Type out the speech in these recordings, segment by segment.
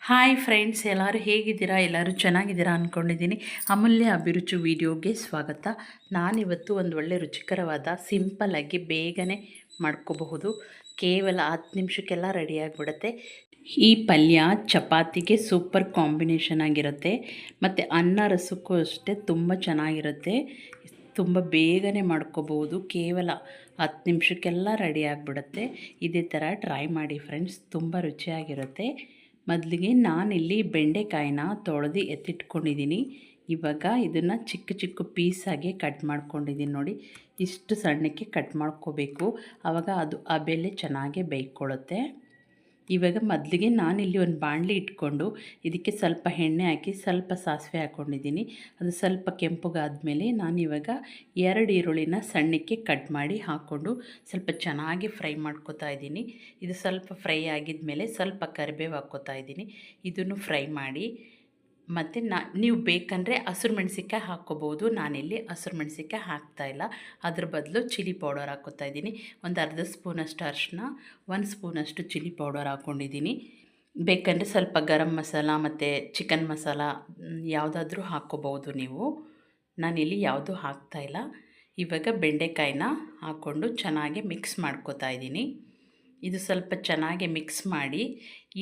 Hi friends, ಎಲ್ಲರೂ ಹೇಗಿದ್ದೀರಾ? ಎಲ್ಲರೂ ಚೆನ್ನಾಗಿದ್ದೀರಾ ಅಂದ್ಕೊಂಡಿದ್ದೀನಿ. ಅಮೂಲ್ಯ ಅಭಿರುಚಿ ವೀಡಿಯೋಗೆ ಸ್ವಾಗತ. ನಾನಿವತ್ತು ಒಂದು ಒಳ್ಳೆ ರುಚಿಕರವಾದ ಸಿಂಪಲ್ಲಾಗಿ ಬೇಗನೆ ಮಾಡ್ಕೋಬಹುದು. ಕೇವಲ 10 ನಿಮಿಷಕ್ಕೆಲ್ಲ ರೆಡಿಯಾಗಿಬಿಡುತ್ತೆ. ಈ ಪಲ್ಯ ಚಪಾತಿಗೆ ಸೂಪರ್ ಕಾಂಬಿನೇಷನ್ ಆಗಿರುತ್ತೆ ಮತ್ತು ಅನ್ನ ರಸಕ್ಕೂ ಅಷ್ಟೇ ತುಂಬ ಚೆನ್ನಾಗಿರುತ್ತೆ. ತುಂಬ ಬೇಗನೆ ಮಾಡ್ಕೋಬೋದು. ಕೇವಲ 10 ನಿಮಿಷಕ್ಕೆಲ್ಲ ರೆಡಿಯಾಗಿಬಿಡುತ್ತೆ. ಇದೇ ಥರ ಟ್ರೈ ಮಾಡಿ ಫ್ರೆಂಡ್ಸ್, ತುಂಬ ರುಚಿಯಾಗಿರುತ್ತೆ. ಮೊದಲಿಗೆ ನಾನಿಲ್ಲಿ ಬೆಂಡೆಕಾಯಿನ ತೊಳೆದು ಎತ್ತಿಟ್ಕೊಂಡಿದ್ದೀನಿ. ಇವಾಗ ಇದನ್ನು ಚಿಕ್ಕ ಚಿಕ್ಕ ಪೀಸಾಗಿ ಕಟ್ ಮಾಡ್ಕೊಂಡಿದ್ದೀನಿ ನೋಡಿ. ಇಷ್ಟು ಸಣ್ಣಕ್ಕೆ ಕಟ್ ಮಾಡ್ಕೋಬೇಕು, ಆವಾಗ ಅದು ಆ ಬೆಲೆ ಚೆನ್ನಾಗಿ ಬೇಯ್ಕೊಳ್ಳುತ್ತೆ. ಇವಾಗ ಮೊದಲಿಗೆ ನಾನಿಲ್ಲಿ ಒಂದು ಬಾಣಲಿ ಇಟ್ಕೊಂಡು ಇದಕ್ಕೆ ಸ್ವಲ್ಪ ಎಣ್ಣೆ ಹಾಕಿ ಸ್ವಲ್ಪ ಸಾಸಿವೆ ಹಾಕ್ಕೊಂಡಿದ್ದೀನಿ. ಅದು ಸ್ವಲ್ಪ ಕೆಂಪಗಾದ್ಮೇಲೆ ನಾನಿವಾಗ 2 ಈರುಳ್ಳಿನ ಸಣ್ಣಕ್ಕೆ ಕಟ್ ಮಾಡಿ ಹಾಕ್ಕೊಂಡು ಸ್ವಲ್ಪ ಚೆನ್ನಾಗಿ ಫ್ರೈ ಮಾಡ್ಕೊತಾ ಇದ್ದೀನಿ. ಇದು ಸ್ವಲ್ಪ ಫ್ರೈ ಆಗಿದ್ಮೇಲೆ ಸ್ವಲ್ಪ ಕರಿಬೇವು ಹಾಕ್ಕೋತಾ ಇದ್ದೀನಿ. ಇದನ್ನು ಫ್ರೈ ಮಾಡಿ ಮತ್ತು ನೀವು ಬೇಕಂದರೆ ಹಸಿರು ಮೆಣಸಿನ್ಕಾಯಿ ಹಾಕ್ಕೋಬೋದು. ನಾನಿಲ್ಲಿ ಹಸಿರು ಮೆಣಸಿನ್ಕಾಯಿ ಹಾಕ್ತಾಯಿಲ್ಲ, ಅದ್ರ ಬದಲು ಚಿಲ್ಲಿ ಪೌಡರ್ ಹಾಕ್ಕೋತಾ ಇದ್ದೀನಿ. ಒಂದು ಅರ್ಧ ಸ್ಪೂನಷ್ಟು ಅರಿಶಿನ, 1 ಸ್ಪೂನಷ್ಟು ಚಿಲ್ಲಿ ಪೌಡರ್ ಹಾಕ್ಕೊಂಡಿದ್ದೀನಿ. ಬೇಕಂದರೆ ಸ್ವಲ್ಪ ಗರಂ ಮಸಾಲ ಮತ್ತು ಚಿಕನ್ ಮಸಾಲ ಯಾವುದಾದ್ರೂ ಹಾಕ್ಕೋಬೋದು ನೀವು. ನಾನಿಲ್ಲಿ ಯಾವುದೂ ಹಾಕ್ತಾಯಿಲ್ಲ. ಇವಾಗ ಬೆಂಡೆಕಾಯಿನ ಹಾಕ್ಕೊಂಡು ಚೆನ್ನಾಗಿ ಮಿಕ್ಸ್ ಮಾಡ್ಕೋತಾ ಇದ್ದೀನಿ. ಇದು ಸ್ವಲ್ಪ ಚೆನ್ನಾಗಿ ಮಿಕ್ಸ್ ಮಾಡಿ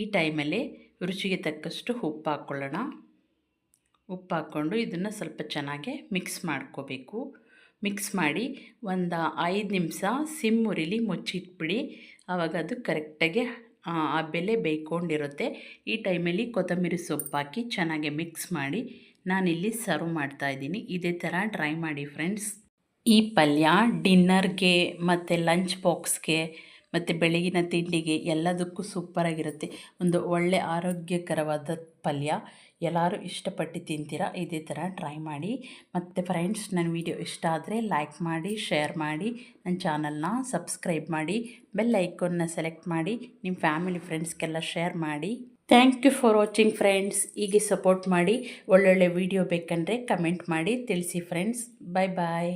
ಈ ಟೈಮಲ್ಲಿ ರುಚಿಗೆ ತಕ್ಕಷ್ಟು ಉಪ್ಪು ಹಾಕ್ಕೊಳ್ಳೋಣ. ಉಪ್ಪು ಹಾಕ್ಕೊಂಡು ಇದನ್ನು ಸ್ವಲ್ಪ ಚೆನ್ನಾಗಿ ಮಿಕ್ಸ್ ಮಾಡ್ಕೋಬೇಕು. ಮಿಕ್ಸ್ ಮಾಡಿ ಒಂದು 5 ನಿಮಿಷ ಸಿಮ್ ಉರಿಲಿ ಮುಚ್ಚಿಟ್ಬಿಡಿ. ಆವಾಗ ಅದು ಕರೆಕ್ಟಾಗಿ ಆ ಬೆಲೆ ಬೇಯ್ಕೊಂಡಿರುತ್ತೆ. ಈ ಟೈಮಲ್ಲಿ ಕೊತ್ತಂಬರಿ ಸೊಪ್ಪು ಹಾಕಿ ಚೆನ್ನಾಗಿ ಮಿಕ್ಸ್ ಮಾಡಿ ನಾನಿಲ್ಲಿ ಸರ್ವ್ ಮಾಡ್ತಾಯಿದ್ದೀನಿ. ಇದೇ ಥರ ಟ್ರೈ ಮಾಡಿ ಫ್ರೆಂಡ್ಸ್. ಈ ಪಲ್ಯ ಡಿನ್ನರ್ಗೆ ಮತ್ತು ಲಂಚ್ ಬಾಕ್ಸ್ಗೆ ಮತ್ತು ಬೆಳಗಿನ ತಿಂಡಿಗೆ ಎಲ್ಲದಕ್ಕೂ ಸೂಪರಾಗಿರುತ್ತೆ. ಒಂದು ಒಳ್ಳೆ ಆರೋಗ್ಯಕರವಾದ ಪಲ್ಯ, ಎಲ್ಲರೂ ಇಷ್ಟಪಟ್ಟು ತಿಂತೀರಾ. ಇದೇ ಥರ ಟ್ರೈ ಮಾಡಿ. ಮತ್ತು ಫ್ರೆಂಡ್ಸ್, ನನ್ನ ವಿಡಿಯೋ ಇಷ್ಟ ಆದರೆ ಲೈಕ್ ಮಾಡಿ, ಶೇರ್ ಮಾಡಿ, ನನ್ನ ಚಾನಲ್ನ ಸಬ್ಸ್ಕ್ರೈಬ್ ಮಾಡಿ, ಬೆಲ್ ಐಕಾನ್ನ ಸೆಲೆಕ್ಟ್ ಮಾಡಿ, ನಿಮ್ಮ ಫ್ಯಾಮಿಲಿ ಫ್ರೆಂಡ್ಸ್ಗೆಲ್ಲ ಶೇರ್ ಮಾಡಿ. Thank you for watching friends. ಹೀಗೆ ಸಪೋರ್ಟ್ ಮಾಡಿ. ಒಳ್ಳೊಳ್ಳೆ ವಿಡಿಯೋ ಬೇಕಂದರೆ ಕಮೆಂಟ್ ಮಾಡಿ ತಿಳಿಸಿ ಫ್ರೆಂಡ್ಸ್. ಬಾಯ್ ಬಾಯ್.